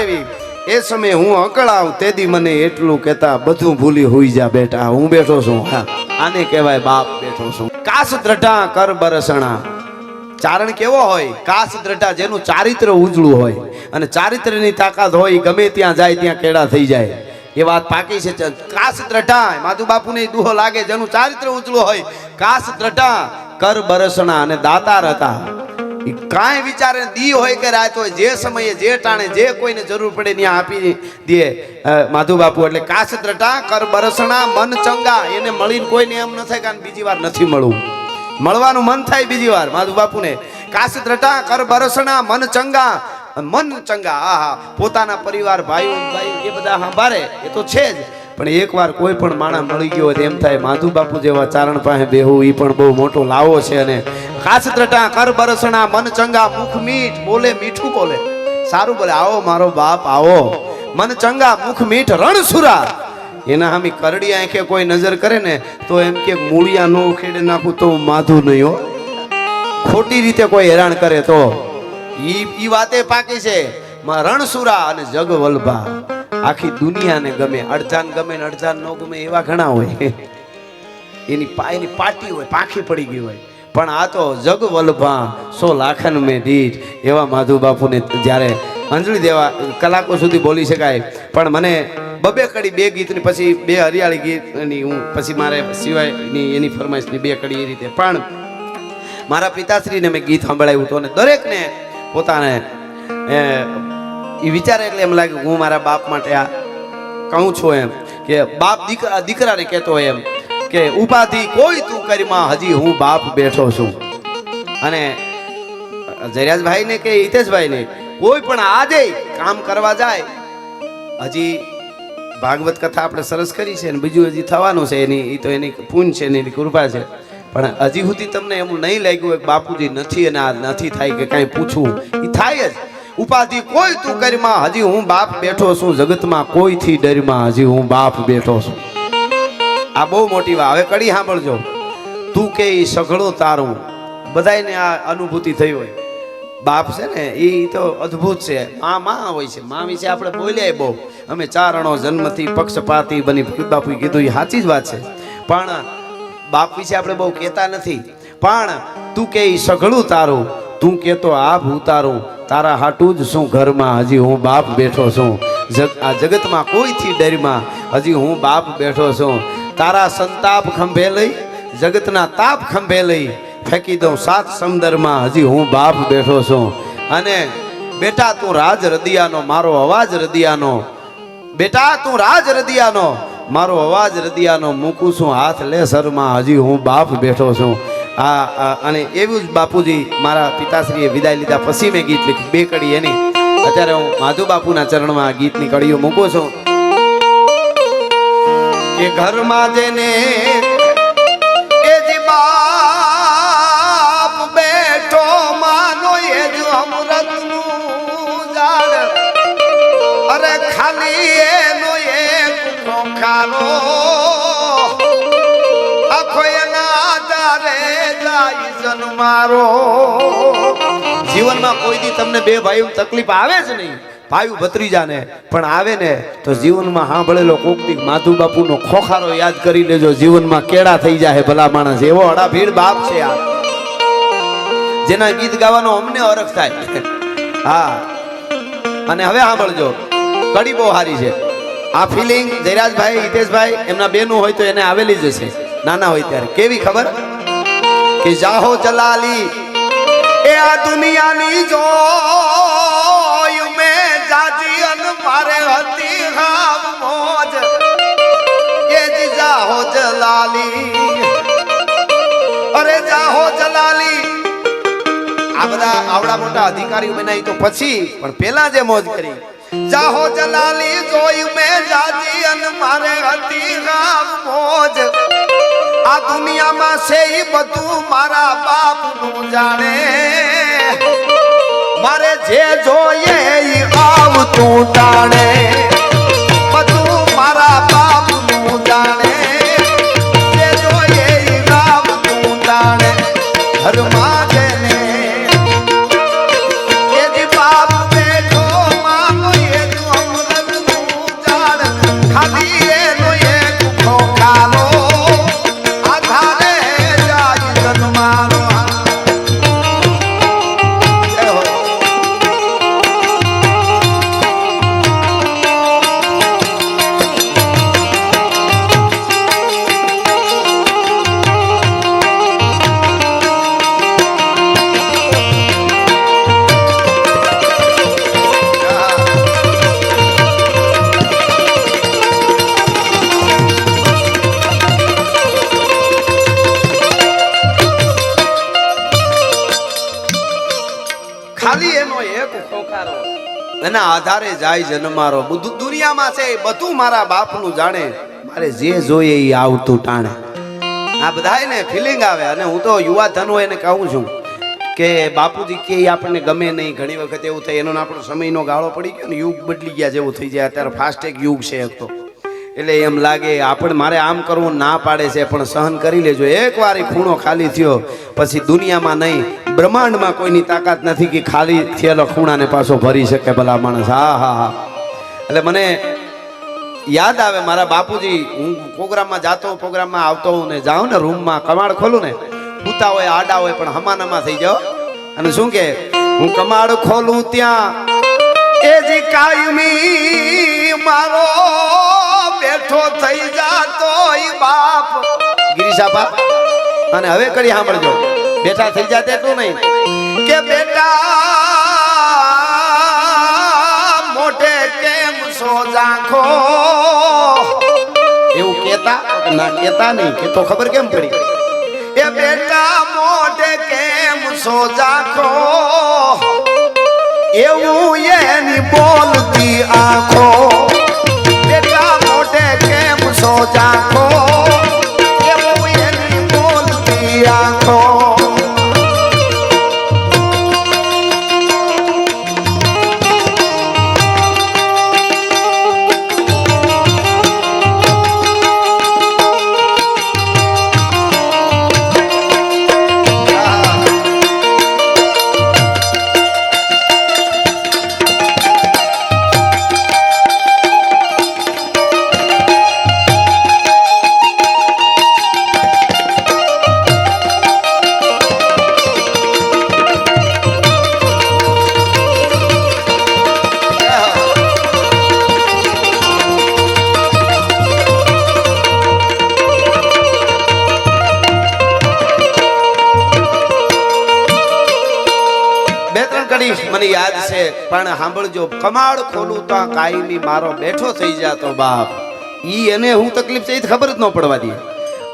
દેવી એ સમયે હું અકળાવ તેદી મને એટલું કહેતા બધું ભૂલી હોઈ જા બેટા હું બેઠો છું હા આને કહેવાય બાપ બેઠો છું કાસ દ્રઢા કર બરસણા ચારણ કેવો હોય કાસ દ્રઢા જેનું ચારિત્ર ઉજળું હોય અને ચારિત્રની તાકાત હોય ગમે ત્યાં જાય ત્યાં કેળા થઈ જાય એ વાત પાકી છે કાસ દ્રઢા માધુ બાપુને દુહો લાગે જેનું ચારિત્ર ઉજળું હોય કાસ દ્રઢા કર બરસણા અને દાતાર હતા કાંઈ વિચારે દી હોય કે રાત હોય જે સમયે જે ટાણે જે કોઈને જરૂર પડે ત્યાં આપી દે માધુ બાપુ એટલે કાસ દ્રઢા કર બરસણા મન ચંગા એને મળીને કોઈને એમ ન થાય કે બીજી વાર નથી મળવું મળવાનું મન થાય બીજી વાર માધુ બાપુને કાસ દ્રઢા કર બરસણા મન ચંગા આહા પોતાના પરિવાર ભાઈઓ એ બધા સંભાળે એ તો છે જ પણ એકવાર કોઈ પણ માણસ મળી ગયો હોય એમ થાય માધુ બાપુ જેવા ચારણ પાસે બેહવું એ પણ બહુ મોટો લાવો છે અને કાસ દ્રઢા કર બરસણા મન ચંગા મુખ મીઠ બોલે મીઠું બોલે સારું બોલે આવો મારો બાપ આવો મન ચંગા મુખ મીઠ રણસુરા એના હામી કરડી આંખે કોઈ નજર કરે ને તો એમ કે મૂળિયા નો ઉખેડે નાખું તો માધુ નહીં હો ખોટી રીતે કોઈ હેરાન કરે તો ઈ વાતે પાકી છે રણસુરા અને જગવલ્ભા આખી દુનિયાને ગમે અડધાન ગમે ને અડધાન ન ગમે એવા ઘણા હોય એની પાટી હોય પાંખી પડી ગઈ હોય પણ આ તો જગવલ્ભા 100 લાખન મેં દીઠ એવા માધુ બાપુને જ્યારે અંજલિ દેવા કલાકો સુધી બોલી શકાય પણ મને બબે કડી બે ગીતની પછી બે હરિયાળી ગીતની હું પછી મારે સિવાયની એની ફરમાઈશની બે કડી એ રીતે પણ મારા પિતાશ્રીને મેં ગીત સંભળાવ્યું હતું અને દરેકને પોતાને એ વિચારે એટલે એમ લાગે હું મારા બાપ માટે આ કહું છું એમ કે બાપ દીકરાને કહેતો હોય એમ કે ઉપાધિ કોઈ તું કરીમાં હજી હું બાપ બેઠો છું અને જયરાજભાઈને કે હિતેશભાઈને કોઈ પણ આજે કામ કરવા જાય હજી ભાગવત કથા આપણે સરસ કરી છે અને બીજું હજી થવાનું છે એની તો એની પૂન છે એની કૃપા છે પણ હજી સુધી તમને એમ નહીં લાગ્યું કે બાપુજી નથી અને આ નથી થાય કે કાંઈ પૂછવું એ થાય જ ઉપાધિ કોઈ તું કરીમાં હજી હું બાપ બેઠો છું જગતમાં કોઈથી ડરમાં હજી હું બાપ બેઠો છું આ બહુ મોટી વાત હવે કડી સાંભળજો તું કે સઘળો તારું બધાને આ અનુભૂતિ થઈ હોય બાપ છે ને એ તો અદ્ભુત છે માં હોય છે માં વિશે આપણે બોલ્યા બહુ અમે ચારણો જન્મથી પક્ષપાતી બની બાપુએ કીધું એ સાચી જ વાત છે પણ બાપ વિશે આપણે બહુ કહેતા નથી પણ તું કે સઘળું તારું તું કહેતો આ ભૂતારું તારા હાટું જ શું ઘરમાં હજી હું બાપ બેઠો છું આ જગતમાં કોઈથી ડરમાં હજી હું બાપ બેઠો છું તારા સંતાપ ખંભે લઈ જગતના તાપ ખંભે લઈ ફેંકી દઉં 7 સમંદરમાં હજી હું બાપ બેઠો છું અને બેટા તું રાજ રદિયાનો મારો અવાજ રદિયાનો બેટા તું રાજ રદિયાનો મારો અવાજ રદિયાનો મૂકું છું હાથ લે સરમાં હજી હું બાપ બેઠો છું અને એવું જ બાપુજી મારા પિતાશ્રીએ વિદાય લીધા પછી મેં ગીત લીધું બે કડી એની અત્યારે હું માધુ બાપુના ચરણમાં આ ગીતની કડીઓ મૂકું છું કે ઘરમાં જેને એ જ બાપ બેઠો માનો એ જ અમૃતનું ઝાડ અરે ખાલી એનો એક ખોખારો આખો એના આધારે જાય જન્મારો જીવનમાં કોઈ દી તમને બે ભાઈઓ તકલીફ આવે જ નહીં ભાઈ ભત્રીજાને પણ આવે ને તો જીવનમાં સાંભળેલો કોકની માધુ બાપુનો ખોખારો યાદ કરી લેજો જીવનમાં કેળા થઈ જાય ભલા માણસ એવો અડાભીડ બાપ છે આ જેના ગીત ગાવાનો અમને અરખ થાય હા અને હવે સાંભળજો કડી બહુ સારી છે આ ફિલિંગ જયરાજભાઈ હિતેશભાઈ એમના બેનું હોય તો એને આવેલી જ હશે નાના હોય ત્યારે કેવી ખબર કે જાહો જલાલી એ આ દુનિયાની જોય મે જાજી અન મારે હતી હાવ મોજ એ જી જાહો જલાલી અરે જાહો જલાલી આ બધા આવડા મોટા અધિકારીઓ બનાવી તો પછી પણ પેલા જે મોજ કરી જાહો જલાલી જોય મે જાજી અન મારે હતી હાવ મોજ આ દુનિયામાં છે ઈ બધું મારા બાપનું જાણે મારે જે જોઈએ ઈ આવતું જાણે બધું મારા બાપનું જાણે જે જોઈએ ઈ આવતું જાણે ઘરમાં જેને એ જ બાપ બેઠો માનો એ જ ખોખારો એના આધારે જાય જન્મારો બધું દુનિયામાં છે એ બધું મારા બાપનું જાણે મારે જે જોઈએ એ આવતું ટાણે આ બધાને ફિલિંગ આવે અને હું તો યુવા ધન હોય એને કહું છું કે બાપુજી કે આપણને ગમે નહીં ઘણી વખત એવું થાય એનો આપણો સમયનો ગાળો પડી ગયો ને યુગ બદલી ગયા જેવું થઈ જાય અત્યારે ફાસ્ટેગ યુગ છે એક તો એટલે એમ લાગે આપણે મારે આમ કરવું ના પાડે છે પણ સહન કરી લેજો એકવાર એ ખૂણો ખાલી થયો પછી દુનિયામાં નહીં બ્રહ્માંડમાં કોઈની તાકાત નથી કે ખાલી થયેલો ખૂણાને પાછો ભરી શકે ભલા માણસ હા હા હા એટલે મને યાદ આવે મારા બાપુજી હું પ્રોગ્રામમાં જાતો પ્રોગ્રામમાં આવતો હું ને જાઉં ને રૂમમાં કમાડ ખોલું ને પૂતા હોય આડા હોય પણ હમાનામાં થઈ જાઓ અને શું કે હું કમાડ ખોલું ત્યાં એ જે કાયમી મારો બેઠો થઈ જાતો બાપ ગિરીશાપા અને હવે કરી સાંભળજો બેઠા થઈ જાતે એટલું નહીં કે બેટા મોઢે કેમ સો ઝાંખો એવું કેતા ના કેતા નહીં કે તો ખબર કેમ પડી એ બેટા મોઢે કેમ સો ઝાંખો એવું એની બોલતી આંખો બેટા મોઢે કેમ સો ઝાંખો એવું એની બોલતી આંખો મને યાદ છે પણ સાંભળજો કમાડ ખોલું તો કાયમી મારો બેઠો થઈ જાતો બાપ ઈ એને હું તકલીફ છે ખબર જ ન પડવા દે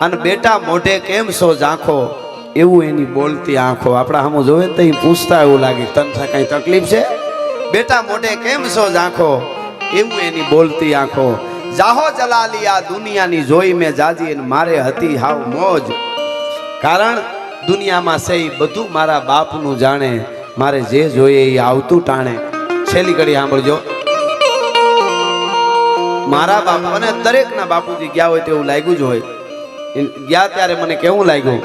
અને બેટા મોઢે કેમ સો ઝાંખો એવું એની બોલતી આંખો આપણા સામું જોવે તો પૂછતા એવું લાગે તને કઈ તકલીફ છે બેટા મોઢે કેમ સો ઝાંખો એવું એની બોલતી આંખો જાહો જલાલી આ દુનિયાની જોઈ મેં જાજી મારે હતી હાવ મોજ કારણ દુનિયામાં છે બધું મારા બાપનું જાણે મારે જે જોઈએ એ આવતું ટાણે છેલ્લી ઘડી સાંભળજો મારા બાપુ અને દરેકના બાપુજી ગયા હોય તેવું લાગ્યું જ હોય ગયા ત્યારે મને કેવું લાગ્યું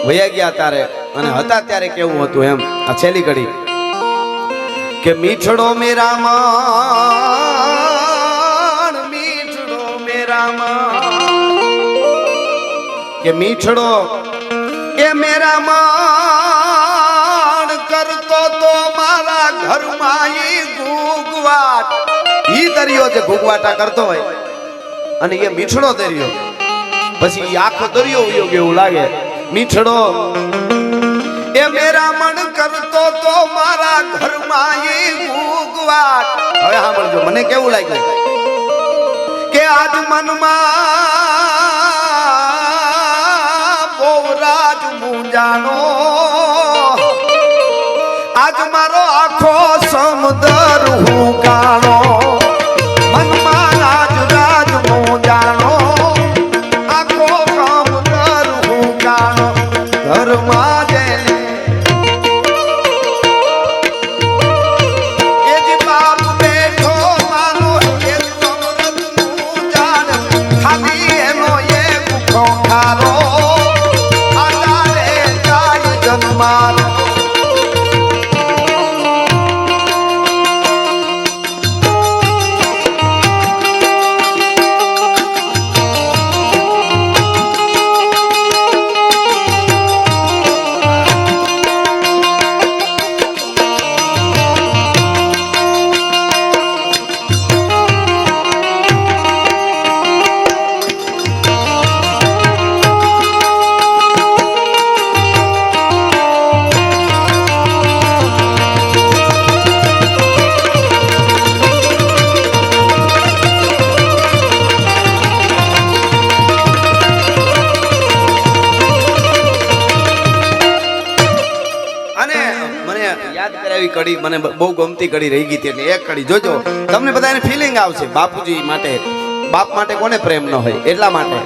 વયા ગયા ત્યારે અને હતા ત્યારે કેવું હતું એમ આ છેલ્લી ઘડી કે મીઠડો મેરા માણ મીઠડો મેરા માણ કે મીઠડો એ મેરા માણ કરતો તો મારા ઘરમાં ઈ ઘૂઘવાટ ઈ દરિયો જે ઘૂઘવાટા કરતો હોય અને એ મીઠડો દરિયો પછી ઈ આખો દરિયો ઉયો એવું લાગે મીઠડો એ મેરા મન કરતો તો મારા ઘરમાં ઈ ઘૂઘવાટ હવે સાંભળજો મને કેવું લાગ્યું કે આજ મનમાં બહુ રાજ મૂંઝાણો આજ મારો આખો સમદર હું કાણો મનમાં રાજ રાજ મૂંઝાણો આખો સમદર હું કાણો ઘરમાં જઈને એ જ બાપ બેઠો માનો એ સમરદ મૂંઝાણ ખાલી એનો એ ભૂખો ખારો આધારે જાય જન્માર યાદ કરાવી કડી મને બહુ ગમતી કડી રહી ગઈ હતી એટલે એક કડી જોજો તમને બધાને ફીલિંગ આવશે બાપુજી માટે બાપ માટે કોને પ્રેમ ન હોય એટલા માટે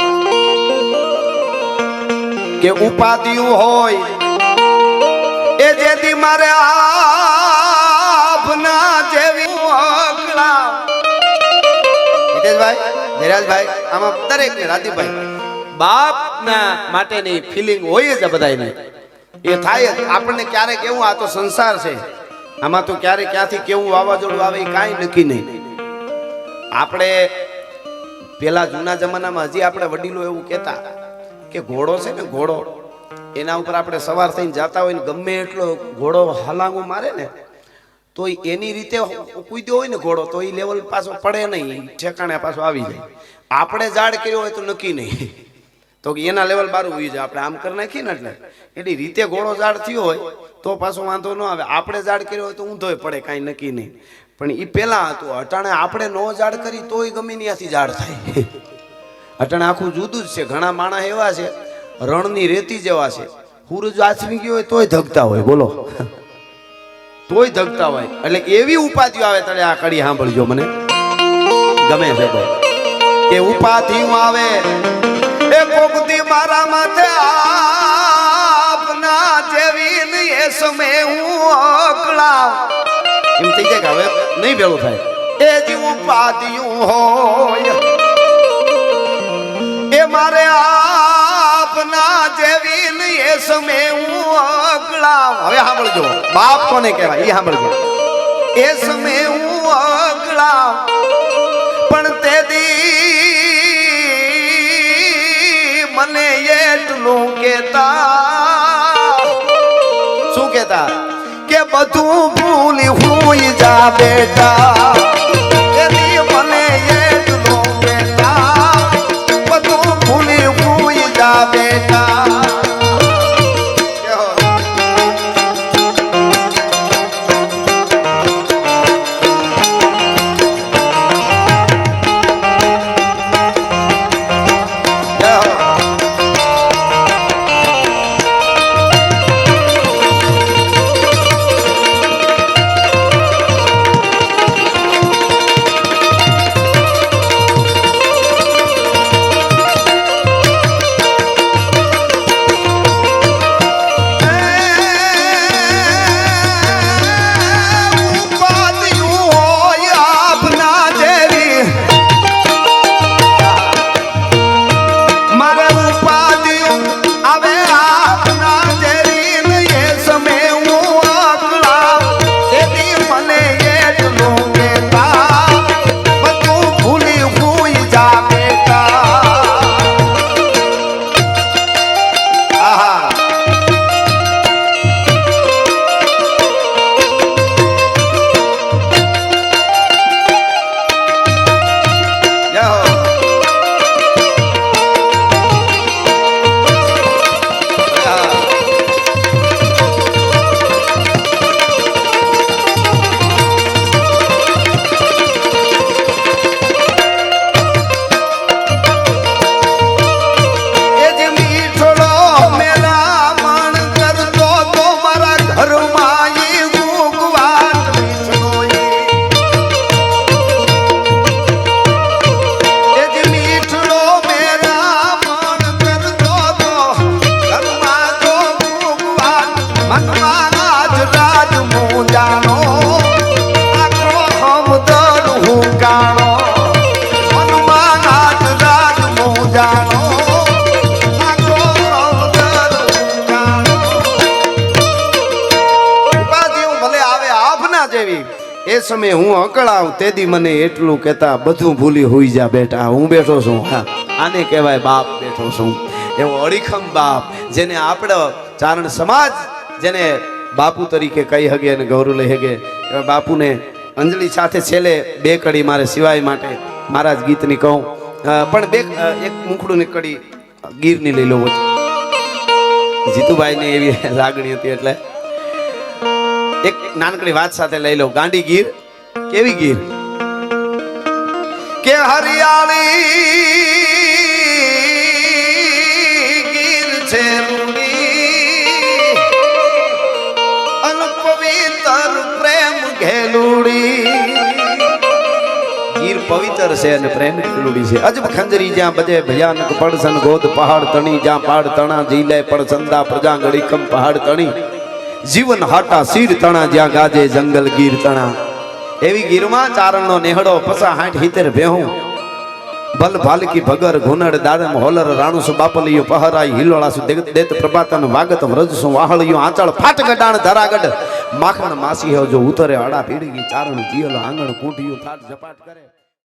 કે ઉપાધિયું હોય એ જેથી મારે આપના જેવી અકળા હિતેશભાઈ ધીરાજભાઈ આમાં દરેક ને રાધીભાઈ બાપના માટેની ફિલિંગ હોય જ બધાને એ થાય જ આપણને ક્યારેક એવું આ તો સંસાર છે આમાં તો ક્યારેક ક્યાંથી કેવું વાવાઝોડું આવે એ કાંઈ નક્કી નહીં આપણે પેલા જૂના જમાનામાં હજી આપણે વડીલો એવું કહેતા કે ઘોડો છે ને ઘોડો એના ઉપર આપણે સવાર થઈને જતા હોય ને ગમે એટલો ઘોડો હલાંગો મારે ને તો એની રીતે કૂદ્યો હોય ને ઘોડો તો એ લેવલ પાછો પડે નહીં ઠેકાણે પાછો આવી જાય આપણે ઝાડ કર્યો હોય તો નક્કી નહીં તો એના લેવલ બારું હોઈ જાય આપણે આમ કરી નાખીએ ને એટલે એટલી રીતે ઘોડો ઝાડ થયો હોય તો પાછો વાંધો ન આવે આપણે ઝાડ કર્યો હોય તો ઊંધોય પડે કાંઈ નક્કી નહીં પણ એ પેલા હતું અટાણે આપણે નો ઝાડ કરી તોય ગમે ત્યાંથી ઝાડ થાય અટાણે આખું જુદું જ છે ઘણા માણસ એવા છે રણની રેતી જેવા છે સૂરજ આથમી ગયો હોય તોય ધગતા હોય બોલો તોય ધગતા હોય એટલે એવી ઉપાધિઓ આવે ત્યારે આ કડી સાંભળજો મને ગમે છે તો કે ઉપાધિઓ આવે એ કોકદી મારા માથે આપના જેવી ને એ સમય હું અકળાવ એમ થઈ જાય કે હવે નહીં ભેળું થાય એ જ ઉપાધિઓ હોય એ મારે આપના જેવી ને એ સમય હું અકળાવ હવે સાંભળજો બાપ કોને કહેવાય એ સાંભળજો એ સમય હું અકળાવ પણ તે દી મને એટલું કેતા શું કેતા કે બધું ભૂલી હુઈ જા બેટા એની મને એટલું કેતા બધું ભૂલી હુઈ જા બેટા એ સમયે હું અકળાવ તેદી મને એટલું કહેતા બધું ભૂલી હોઈ જા બેટા હું બેઠો છું હા આને કહેવાય બાપ બેઠો છું એવો અડીખમ બાપ જેને આપણો ચારણ સમાજ જેને બાપુ તરીકે કહી હગે અને ગૌરવ લઈ હગે એવા બાપુને અંજલિ સાથે છેલ્લે બે કડી મારે સિવાય માટે મારા જ ગીતની કહું પણ બે એક મુખડું ની કડી ગીરની લઈ લો જીતુભાઈને એવી લાગણી હતી એટલે એક નાનકડી વાત સાથે લઈ લો ગાંડી ગીર કેવી ગીર કે હરિયાળી ગીર છે રૂડી અન પવિત્ર ખેલુડી ગીર પવિત્ર છે અને પ્રેમ ખેલુડી છે અજબ ખંજરી જ્યાં બજે ભયાનક પડસન ગોદ પહાડ તણી જ્યાં પહાડ તણા જીલે પડસંદા પ્રજા ગળીકમ પહાડ તણી જીવન હાટા શીર તણા જ્યાં ગાજે જંગલ ગીર તણા એવી ગીરમાં ચારણનો નેહડો પસા 60-70 ભેહું બલ ભાલકી ભગર ઘુનડ દાડમ હોલર રાણુસુ બાપલિયો પહરાઈ હિલોળાસુ દેત પ્રભાતન વાગત વ્રજસુ વાહળિયો આંચળ ફાટ ગડાણ ધરાગઢ માખણ માસી હો જો ઉતરે અડા પીડી ચારણ જીયલો આંગણ કૂંટિયું થાટ ઝપાટ કરે